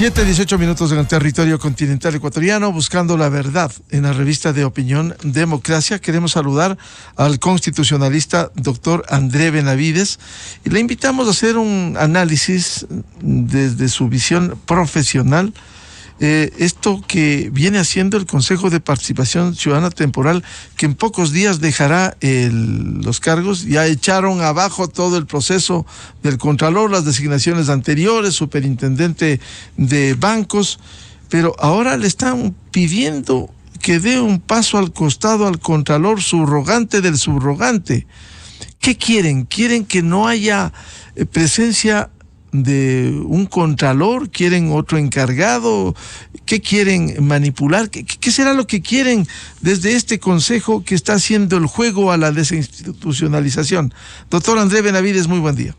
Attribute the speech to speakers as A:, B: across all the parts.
A: 7:18 en el territorio continental ecuatoriano, buscando la verdad en la revista de opinión Democracia. Queremos saludar al constitucionalista doctor André Benavides y le invitamos a hacer un análisis desde su visión profesional. Esto que viene haciendo el Consejo de Participación Ciudadana Temporal, que en pocos días dejará los cargos. Ya echaron abajo todo el proceso del Contralor, las designaciones anteriores, superintendente de bancos, pero ahora le están pidiendo que dé un paso al costado al Contralor subrogante del subrogante. ¿Qué quieren? ¿Quieren que no haya presencia de un contralor? ¿Quieren otro encargado? ¿Qué quieren manipular? ¿Qué será lo que quieren desde este consejo que está haciendo el juego a la desinstitucionalización? Doctor André Benavides, muy buen día.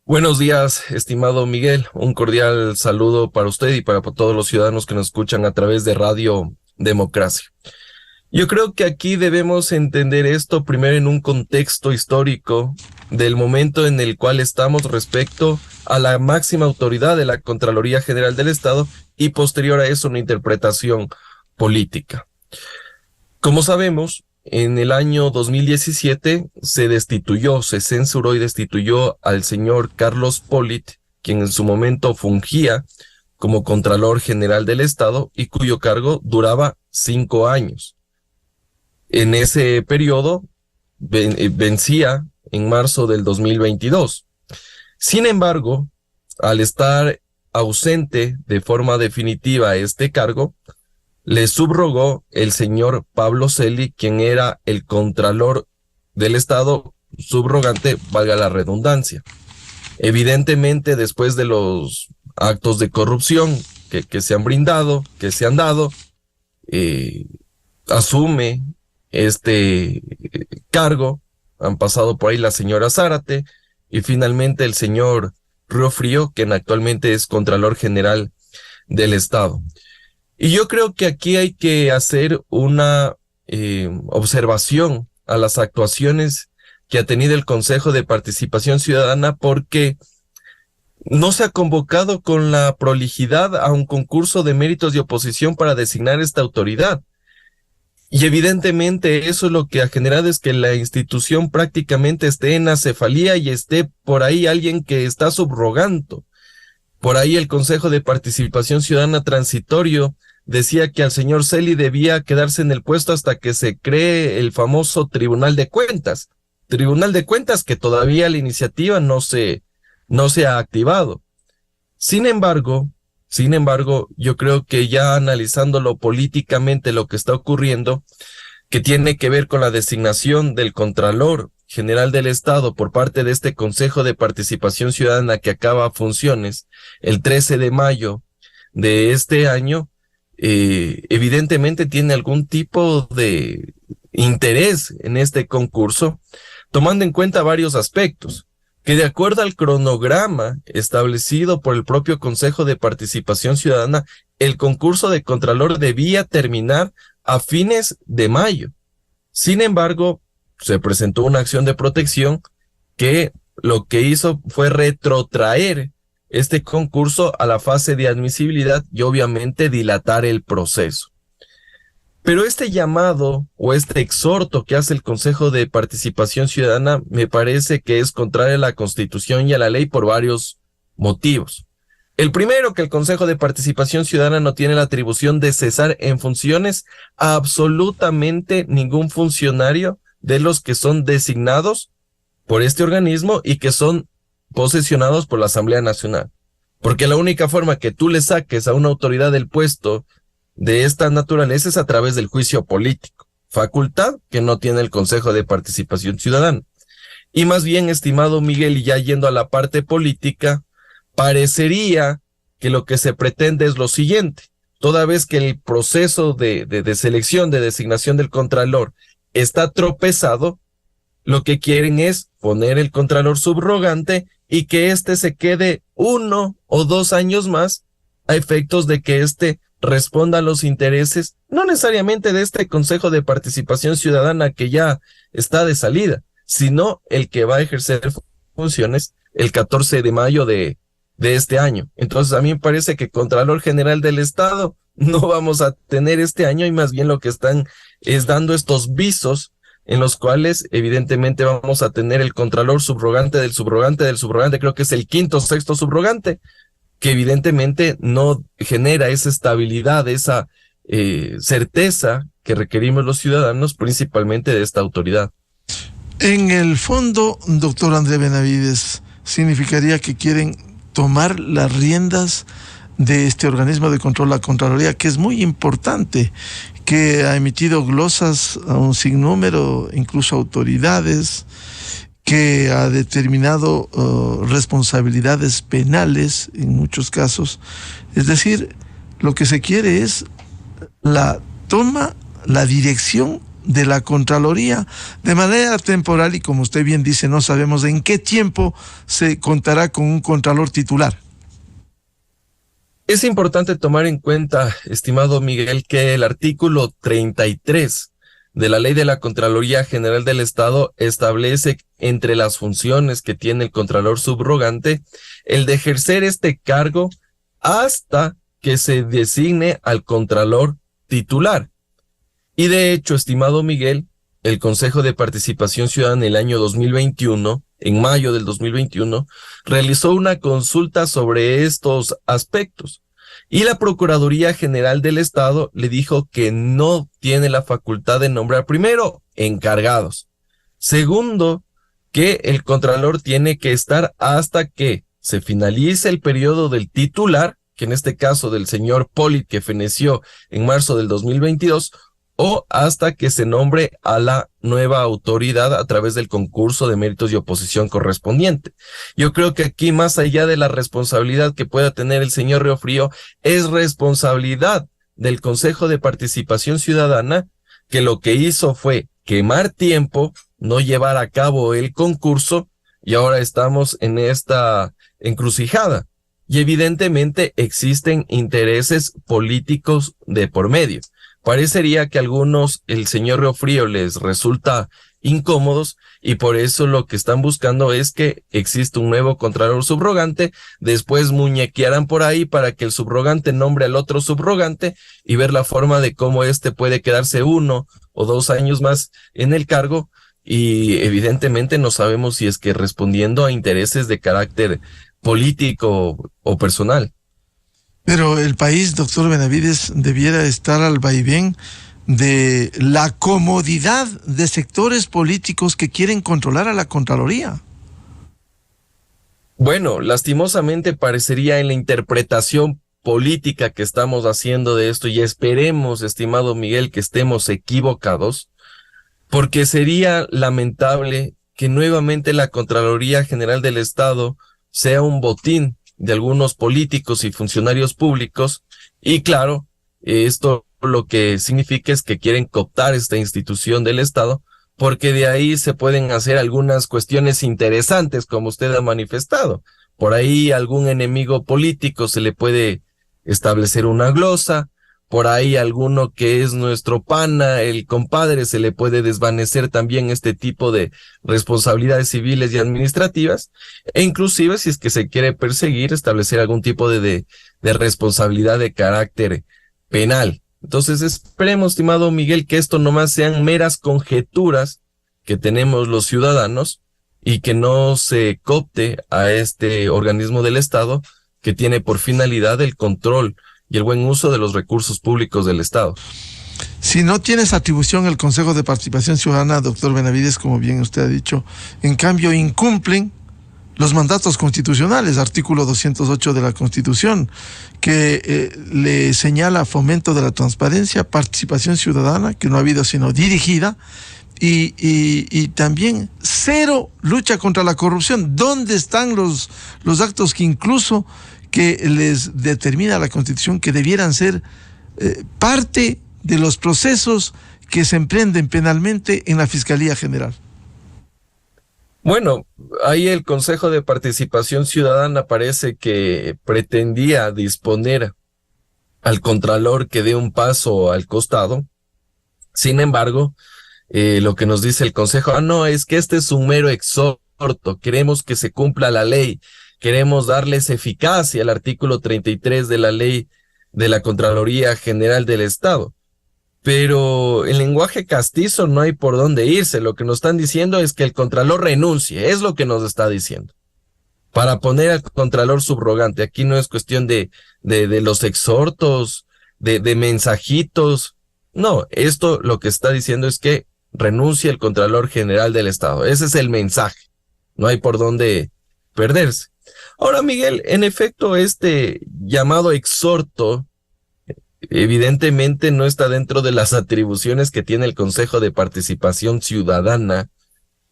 B: Buenos días, estimado Miguel. Un cordial saludo para usted y para todos los ciudadanos que nos escuchan a través de Radio Democracia. Yo creo que aquí debemos entender esto primero en un contexto histórico del momento en el cual estamos respecto a la máxima autoridad de la Contraloría General del Estado y posterior a eso una interpretación política. Como sabemos, en el año 2017 se censuró y destituyó al señor Carlos Polit, quien en su momento fungía como Contralor General del Estado y cuyo cargo duraba 5 años. En ese periodo vencía en marzo del 2022. Sin embargo, al estar ausente de forma definitiva este cargo, le subrogó el señor Pablo Celi, quien era el Contralor del Estado subrogante, valga la redundancia. Evidentemente, después de los actos de corrupción que se han brindado, que se han dado, asume este cargo. Han pasado por ahí la señora Zárate y finalmente el señor Río Frío, quien actualmente es Contralor General del Estado. Y yo creo que aquí hay que hacer una observación a las actuaciones que ha tenido el Consejo de Participación Ciudadana, porque no se ha convocado con la prolijidad a un concurso de méritos de oposición para designar esta autoridad. Y evidentemente eso lo que ha generado es que la institución prácticamente esté en acefalía y esté por ahí alguien que está subrogando. Por ahí el Consejo de Participación Ciudadana transitorio decía que al señor Celi debía quedarse en el puesto hasta que se cree el famoso Tribunal de Cuentas. Tribunal de Cuentas que todavía la iniciativa no se ha activado. Sin embargo, yo creo que ya analizándolo políticamente lo que está ocurriendo, que tiene que ver con la designación del Contralor General del Estado por parte de este Consejo de Participación Ciudadana que acaba funciones el 13 de mayo de este año, evidentemente tiene algún tipo de interés en este concurso, tomando en cuenta varios aspectos. Que de acuerdo al cronograma establecido por el propio Consejo de Participación Ciudadana, el concurso de Contralor debía terminar a fines de mayo. Sin embargo, se presentó una acción de protección que lo que hizo fue retrotraer este concurso a la fase de admisibilidad y obviamente dilatar el proceso. Pero este llamado o este exhorto que hace el Consejo de Participación Ciudadana me parece que es contrario a la Constitución y a la ley por varios motivos. El primero, que el Consejo de Participación Ciudadana no tiene la atribución de cesar en funciones a absolutamente ningún funcionario de los que son designados por este organismo y que son posesionados por la Asamblea Nacional. Porque la única forma que tú le saques a una autoridad del puesto de esta naturaleza es a través del juicio político, facultad que no tiene el Consejo de Participación Ciudadana. Y más bien, estimado Miguel, y ya yendo a la parte política, parecería que lo que se pretende es lo siguiente: toda vez que el proceso de selección, de designación del Contralor está tropezado, lo que quieren es poner el Contralor subrogante y que éste se quede 1 o 2 años más a efectos de que éste responda a los intereses, no necesariamente de este Consejo de Participación Ciudadana que ya está de salida, sino el que va a ejercer funciones el 14 de mayo de de este año. Entonces, a mí me parece que Contralor General del Estado no vamos a tener este año, y más bien lo que están es dando estos visos en los cuales evidentemente vamos a tener el Contralor subrogante del subrogante del subrogante, creo que es el quinto o sexto subrogante, que evidentemente no genera esa estabilidad, esa certeza que requerimos los ciudadanos, principalmente de esta autoridad.
A: En el fondo, doctor André Benavides, significaría que quieren tomar las riendas de este organismo de control, la Contraloría, que es muy importante, que ha emitido glosas a un sinnúmero, incluso autoridades, que ha determinado responsabilidades penales en muchos casos. Es decir, lo que se quiere es la toma, la dirección de la Contraloría de manera temporal, y como usted bien dice, no sabemos en qué tiempo se contará con un Contralor titular.
B: Es importante tomar en cuenta, estimado Miguel, que el artículo 33 de la Ley de la Contraloría General del Estado establece entre las funciones que tiene el Contralor subrogante el de ejercer este cargo hasta que se designe al Contralor titular. Y de hecho, estimado Miguel, el Consejo de Participación Ciudadana en el año 2021, en mayo del 2021, realizó una consulta sobre estos aspectos. Y la Procuraduría General del Estado le dijo que no tiene la facultad de nombrar, primero, encargados. Segundo, que el Contralor tiene que estar hasta que se finalice el periodo del titular, que en este caso del señor Polit, que feneció en marzo del 2022, o hasta que se nombre a la nueva autoridad a través del concurso de méritos y oposición correspondiente. Yo creo que aquí, más allá de la responsabilidad que pueda tener el señor Riofrío, es responsabilidad del Consejo de Participación Ciudadana, que lo que hizo fue quemar tiempo, no llevar a cabo el concurso, y ahora estamos en esta encrucijada. Y evidentemente existen intereses políticos de por medio. Parecería que a algunos el señor Riofrío les resulta incómodos, y por eso lo que están buscando es que exista un nuevo Contralor subrogante, después muñequearán por ahí para que el subrogante nombre al otro subrogante y ver la forma de cómo éste puede quedarse 1 o 2 años más en el cargo, y evidentemente no sabemos si es que respondiendo a intereses de carácter político o personal.
A: Pero el país, doctor Benavides, debiera estar al vaivén de la comodidad de sectores políticos que quieren controlar a la Contraloría.
B: Bueno, lastimosamente parecería en la interpretación política que estamos haciendo de esto, y esperemos, estimado Miguel, que estemos equivocados, porque sería lamentable que nuevamente la Contraloría General del Estado sea un botín de algunos políticos y funcionarios públicos, y claro, esto lo que significa es que quieren cooptar esta institución del Estado, porque de ahí se pueden hacer algunas cuestiones interesantes, como usted ha manifestado. Por ahí algún enemigo político se le puede establecer una glosa, por ahí alguno que es nuestro pana, el compadre, se le puede desvanecer también este tipo de responsabilidades civiles y administrativas, e inclusive si es que se quiere perseguir, establecer algún tipo de responsabilidad de carácter penal. Entonces esperemos, estimado Miguel, que esto nomás sean meras conjeturas que tenemos los ciudadanos, y que no se coopte a este organismo del Estado que tiene por finalidad el control y el buen uso de los recursos públicos del Estado.
A: Si no tiene esa atribución el Consejo de Participación Ciudadana, doctor Benavides, como bien usted ha dicho, en cambio incumplen los mandatos constitucionales, artículo 208 de la Constitución, que le señala fomento de la transparencia, participación ciudadana, que no ha habido sino dirigida, y también cero lucha contra la corrupción. ¿Dónde están los actos que incluso que les determina la Constitución que debieran ser parte de los procesos que se emprenden penalmente en la Fiscalía General?
B: Bueno, ahí el Consejo de Participación Ciudadana parece que pretendía disponer al Contralor que dé un paso al costado. Sin embargo, lo que nos dice el Consejo, no, es que este es un mero exhorto, queremos que se cumpla la ley, queremos darles eficacia al artículo 33 de la ley de la Contraloría General del Estado. Pero en lenguaje castizo no hay por dónde irse. Lo que nos están diciendo es que el contralor renuncie, es lo que nos está diciendo. Para poner al contralor subrogante, aquí no es cuestión de los exhortos, de mensajitos. No, esto lo que está diciendo es que renuncie el Contralor General del Estado. Ese es el mensaje. No hay por dónde perderse. Ahora, Miguel, en efecto, este llamado exhorto evidentemente no está dentro de las atribuciones que tiene el Consejo de Participación Ciudadana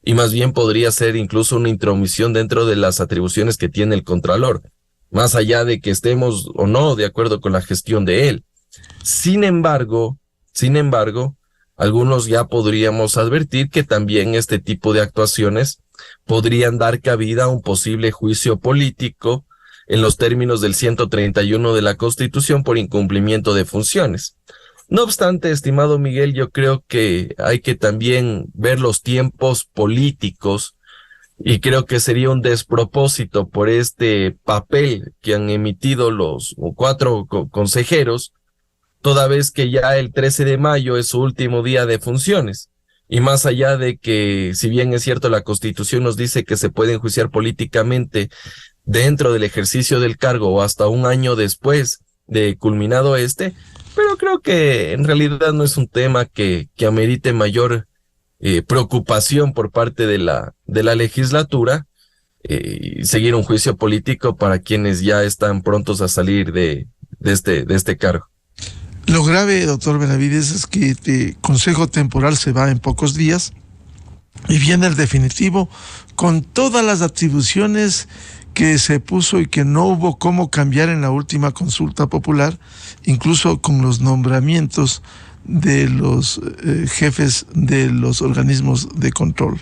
B: y más bien podría ser incluso una intromisión dentro de las atribuciones que tiene el Contralor, más allá de que estemos o no de acuerdo con la gestión de él. Sin embargo, algunos ya podríamos advertir que también este tipo de actuaciones podrían dar cabida a un posible juicio político en los términos del 131 de la Constitución por incumplimiento de funciones. No obstante, estimado Miguel, yo creo que hay que también ver los tiempos políticos y creo que sería un despropósito por este papel que han emitido los 4 consejeros, toda vez que ya el 13 de mayo es su último día de funciones. Y más allá de que, si bien es cierto, la Constitución nos dice que se puede enjuiciar políticamente dentro del ejercicio del cargo o hasta un año después de culminado pero creo que en realidad no es un tema que amerite mayor preocupación por parte de la legislatura, seguir un juicio político para quienes ya están prontos a salir de este cargo.
A: Lo grave, doctor Benavides, es que el Consejo Temporal se va en pocos días y viene el definitivo con todas las atribuciones que se puso y que no hubo cómo cambiar en la última consulta popular, incluso con los nombramientos de los jefes de los organismos de control.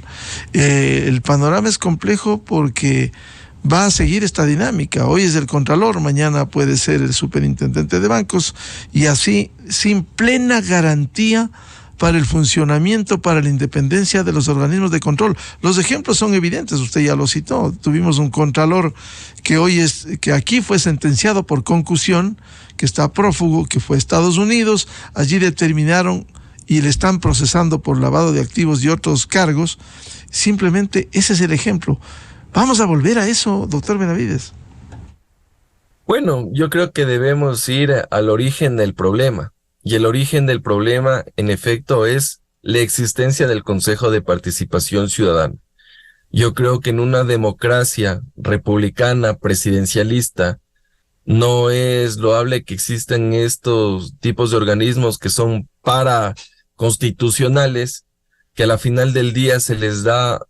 A: El panorama es complejo porque va a seguir esta dinámica. Hoy es el Contralor, mañana puede ser el Superintendente de Bancos, y así, sin plena garantía para el funcionamiento, para la independencia de los organismos de control. Los ejemplos son evidentes, usted ya lo citó. Tuvimos un Contralor que aquí fue sentenciado por concusión, que está prófugo, que fue a Estados Unidos. Allí determinaron y le están procesando por lavado de activos y otros cargos. Simplemente ese es el ejemplo. Vamos a volver a eso, doctor Benavides.
B: Bueno, yo creo que debemos ir al origen del problema. Y el origen del problema, en efecto, es la existencia del Consejo de Participación Ciudadana. Yo creo que en una democracia republicana, presidencialista, no es loable que existan estos tipos de organismos que son paraconstitucionales, que a la final del día se les da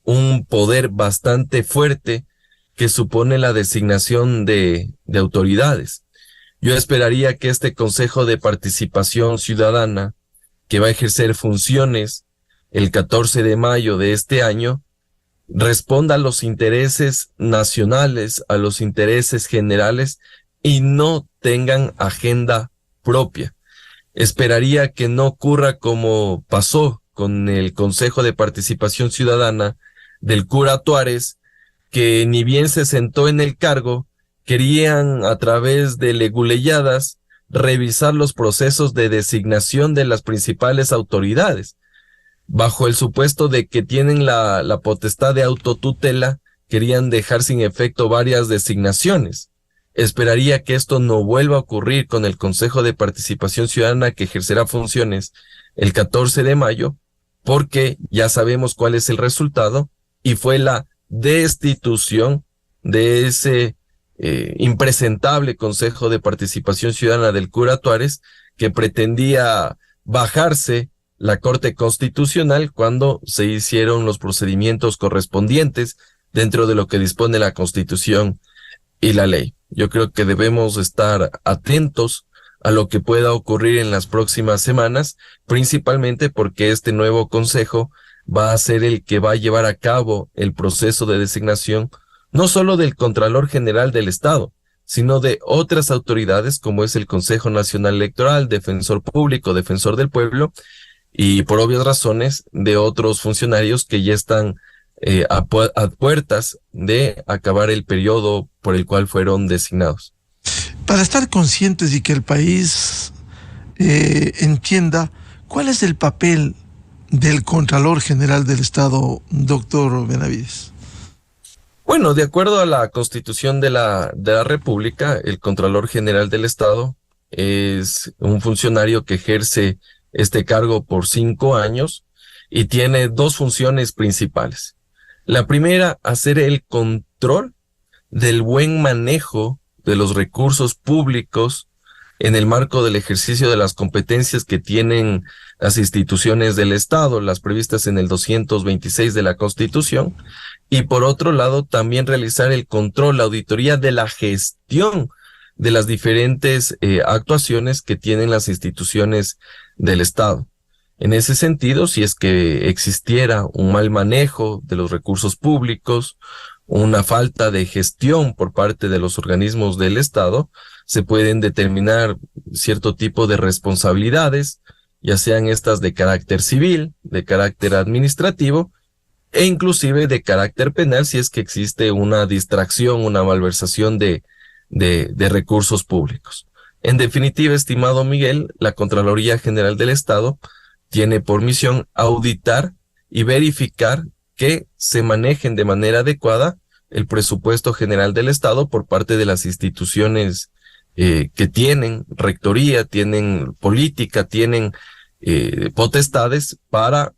B: un poder bastante fuerte que supone la designación de autoridades. Yo esperaría que este Consejo de Participación Ciudadana, que va a ejercer funciones el 14 de mayo de este año, responda a los intereses nacionales, a los intereses generales y no tengan agenda propia. Esperaría que no ocurra como pasó con el Consejo de Participación Ciudadana del cura Tuárez, que ni bien se sentó en el cargo, querían a través de leguleyadas revisar los procesos de designación de las principales autoridades. Bajo el supuesto de que tienen la potestad de autotutela, querían dejar sin efecto varias designaciones. Esperaría que esto no vuelva a ocurrir con el Consejo de Participación Ciudadana, que ejercerá funciones el 14 de mayo, porque ya sabemos cuál es el resultado, y fue la destitución de ese impresentable Consejo de Participación Ciudadana del cura Tuárez, que pretendía bajarse la Corte Constitucional cuando se hicieron los procedimientos correspondientes dentro de lo que dispone la Constitución y la ley. Yo creo que debemos estar atentos a lo que pueda ocurrir en las próximas semanas, principalmente porque este nuevo consejo va a ser el que va a llevar a cabo el proceso de designación no solo del Contralor General del Estado, sino de otras autoridades como es el Consejo Nacional Electoral, Defensor Público, Defensor del Pueblo, y por obvias razones de otros funcionarios que ya están a puertas de acabar el periodo por el cual fueron designados.
A: Para estar conscientes y que el país entienda cuál es el papel del Contralor General del Estado, doctor Benavides.
B: Bueno, de acuerdo a la Constitución de la República, el Contralor General del Estado es un funcionario que ejerce este cargo por 5 años y tiene 2 funciones principales. La primera, hacer el control del buen manejo de los recursos públicos en el marco del ejercicio de las competencias que tienen las instituciones del Estado, las previstas en el 226 de la Constitución, y por otro lado también realizar el control, la auditoría de la gestión de las diferentes actuaciones que tienen las instituciones del Estado. En ese sentido, si es que existiera un mal manejo de los recursos públicos, una falta de gestión por parte de los organismos del Estado, se pueden determinar cierto tipo de responsabilidades, ya sean estas de carácter civil, de carácter administrativo e inclusive de carácter penal si es que existe una distracción, una malversación de recursos públicos. En definitiva, estimado Miguel, la Contraloría General del Estado tiene por misión auditar y verificar que se manejen de manera adecuada el presupuesto general del Estado por parte de las instituciones que tienen rectoría, tienen política, tienen potestades para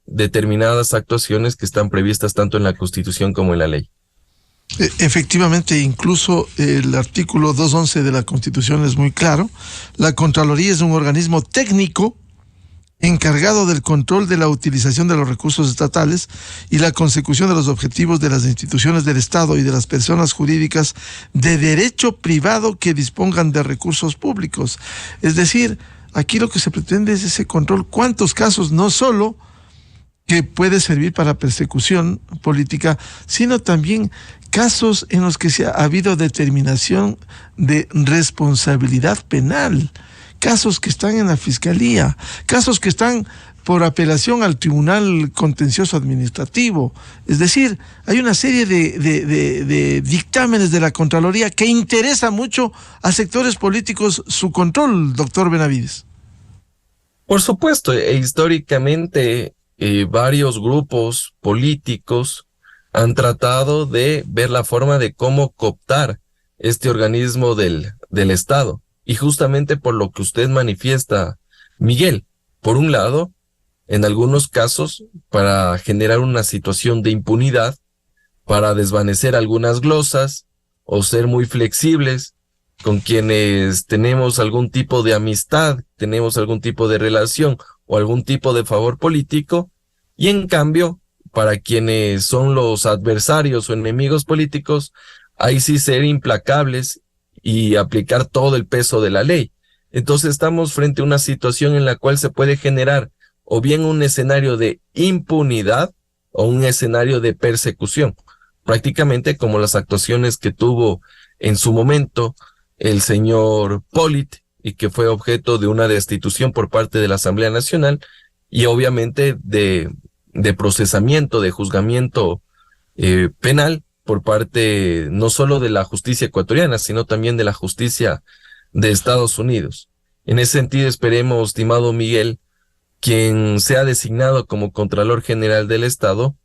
B: determinadas actuaciones que están previstas tanto en la Constitución como en la ley.
A: Efectivamente, incluso el artículo 211 de la Constitución es muy claro. La Contraloría es un organismo técnico encargado del control de la utilización de los recursos estatales y la consecución de los objetivos de las instituciones del Estado y de las personas jurídicas de derecho privado que dispongan de recursos públicos. Es decir, aquí lo que se pretende es ese control. ¿Cuántos casos? No solo que puede servir para persecución política, sino también casos en los que ha habido determinación de responsabilidad penal, casos que están en la Fiscalía, casos que están por apelación al Tribunal Contencioso Administrativo. Es decir, hay una serie de dictámenes de la Contraloría que interesa mucho a sectores políticos su control, doctor Benavides.
B: Por supuesto, históricamente varios grupos políticos han tratado de ver la forma de cómo cooptar este organismo del Estado. Y justamente por lo que usted manifiesta, Miguel, por un lado, en algunos casos, para generar una situación de impunidad, para desvanecer algunas glosas o ser muy flexibles con quienes tenemos algún tipo de amistad, tenemos algún tipo de relación o algún tipo de favor político, y en cambio, para quienes son los adversarios o enemigos políticos, ahí sí ser implacables y aplicar todo el peso de la ley. Entonces estamos frente a una situación en la cual se puede generar o bien un escenario de impunidad o un escenario de persecución, prácticamente como las actuaciones que tuvo en su momento el señor Pollitt y que fue objeto de una destitución por parte de la Asamblea Nacional y obviamente de procesamiento, de juzgamiento penal por parte no solo de la justicia ecuatoriana, sino también de la justicia de Estados Unidos. En ese sentido, esperemos, estimado Miguel, quien sea designado como Contralor General del Estado,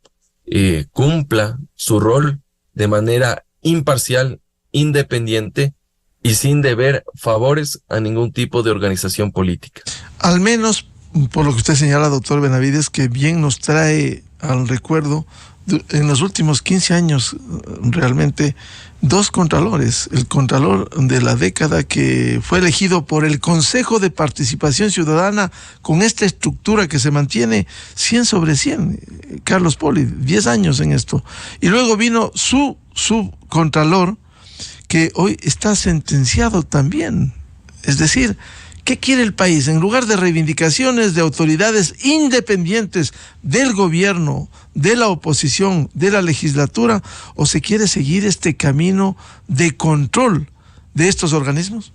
B: cumpla su rol de manera imparcial, independiente y sin deber favores a ningún tipo de organización política.
A: Al menos, por lo que usted señala, doctor Benavides, que bien nos trae al recuerdo en los últimos 15 años realmente 2 contralores. El contralor de la década que fue elegido por el Consejo de Participación Ciudadana con esta estructura que se mantiene 100 sobre 100, Carlos Pollitt, 10 años en esto. Y luego vino su subcontralor que hoy está sentenciado también. Es decir, ¿qué quiere el país? En lugar de reivindicaciones de autoridades independientes del gobierno, de la oposición, de la legislatura, ¿o se quiere seguir este camino de control de estos organismos?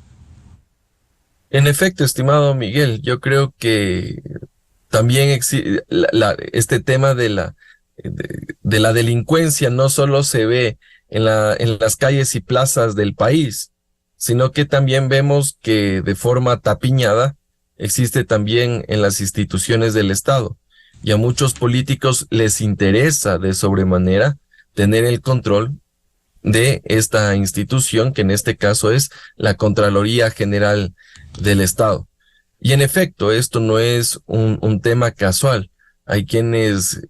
B: En efecto, estimado Miguel, yo creo que también este tema de de la delincuencia no solo se ve en las calles y plazas del país, sino que también vemos que de forma tapiñada existe también en las instituciones del Estado. Y a muchos políticos les interesa de sobremanera tener el control de esta institución, que en este caso es la Contraloría General del Estado. Y en efecto, esto no es un tema casual. Hay quienes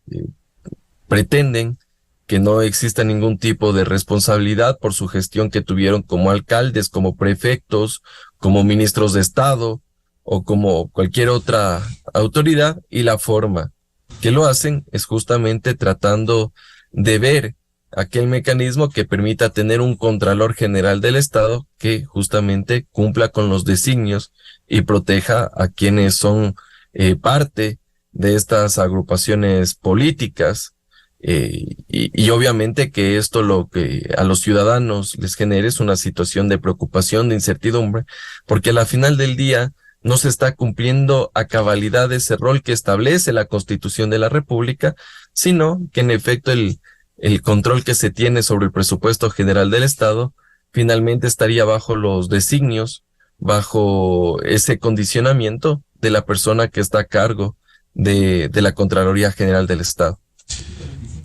B: pretenden que no exista ningún tipo de responsabilidad por su gestión que tuvieron como alcaldes, como prefectos, como ministros de Estado o como cualquier otra autoridad, y la forma que lo hacen es justamente tratando de ver aquel mecanismo que permita tener un Contralor General del Estado que justamente cumpla con los designios y proteja a quienes son parte de estas agrupaciones políticas, y obviamente que esto lo que a los ciudadanos les genere es una situación de preocupación, de incertidumbre, porque al final del día no se está cumpliendo a cabalidad ese rol que establece la Constitución de la República, sino que en efecto el control que se tiene sobre el presupuesto general del Estado finalmente estaría bajo los designios, bajo ese condicionamiento de la persona que está a cargo de la Contraloría General del Estado.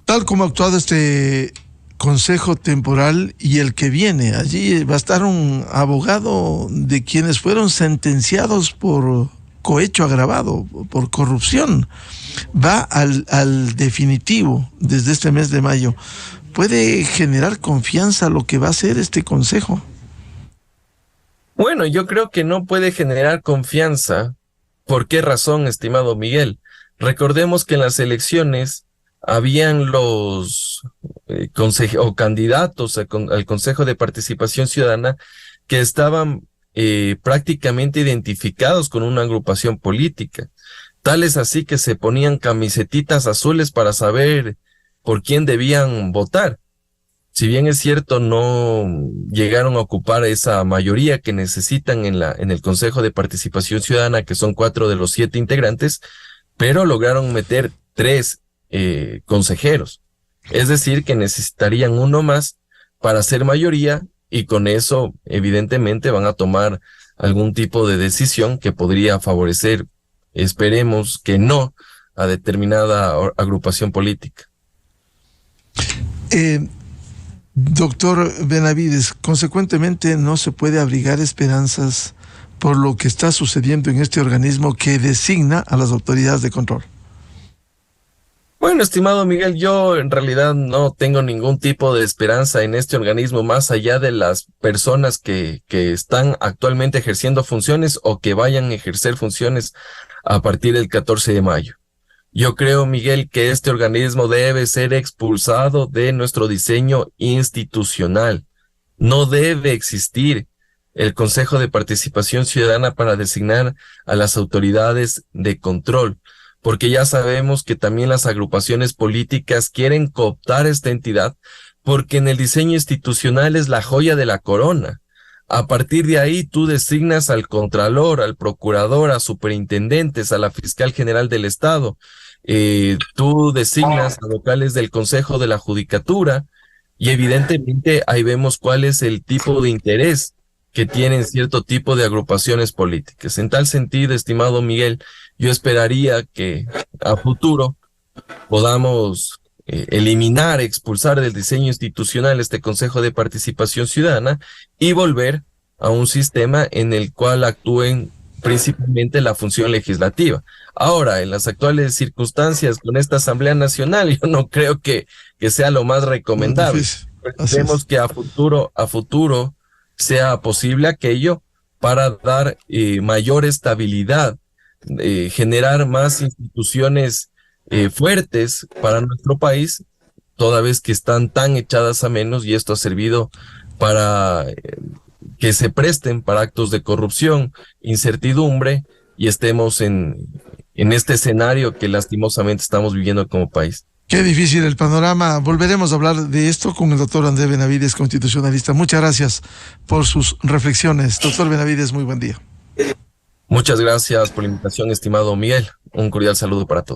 A: Tal como ha actuado este Consejo Temporal y el que viene, allí va a estar un abogado de quienes fueron sentenciados por cohecho agravado, por corrupción. Va al definitivo desde este mes de mayo. ¿Puede generar confianza lo que va a hacer este consejo?
B: Bueno, yo creo que no puede generar confianza. ¿Por qué razón, estimado Miguel? Recordemos que en las elecciones habían los candidatos al Consejo de Participación Ciudadana que estaban prácticamente identificados con una agrupación política. Tal es así que se ponían camisetitas azules para saber por quién debían votar. Si bien es cierto, no llegaron a ocupar esa mayoría que necesitan en el Consejo de Participación Ciudadana, que son 4 de los 7 integrantes, pero lograron meter 3 consejeros. Es decir, que necesitarían uno más para ser mayoría, y con eso evidentemente van a tomar algún tipo de decisión que podría favorecer, esperemos que no, a determinada agrupación política.
A: Doctor Benavides, consecuentemente no se puede abrigar esperanzas por lo que está sucediendo en este organismo que designa a las autoridades de control.
B: Bueno, estimado Miguel, yo en realidad no tengo ningún tipo de esperanza en este organismo más allá de las personas que están actualmente ejerciendo funciones o que vayan a ejercer funciones a partir del 14 de mayo. Yo creo, Miguel, que este organismo debe ser expulsado de nuestro diseño institucional. No debe existir el Consejo de Participación Ciudadana para designar a las autoridades de control, porque ya sabemos que también las agrupaciones políticas quieren cooptar esta entidad, porque en el diseño institucional es la joya de la corona. A partir de ahí tú designas al contralor, al procurador, a superintendentes, a la fiscal general del Estado, tú designas a vocales del Consejo de la Judicatura, y evidentemente ahí vemos cuál es el tipo de interés que tienen cierto tipo de agrupaciones políticas. En tal sentido, estimado Miguel, yo esperaría que a futuro podamos eliminar, expulsar del diseño institucional este Consejo de Participación Ciudadana y volver a un sistema en el cual actúen principalmente la función legislativa. Ahora, en las actuales circunstancias con esta Asamblea Nacional, yo no creo que sea lo más recomendable. Vemos que a futuro sea posible aquello para dar mayor estabilidad, generar más instituciones fuertes para nuestro país, toda vez que están tan echadas a menos, y esto ha servido para que se presten para actos de corrupción, incertidumbre, y estemos en este escenario que lastimosamente estamos viviendo como país.
A: Qué difícil el panorama. Volveremos a hablar de esto con el doctor André Benavides, constitucionalista. Muchas gracias por sus reflexiones. Doctor Benavides, muy buen día.
B: Muchas gracias por la invitación, estimado Miguel. Un cordial saludo para todos.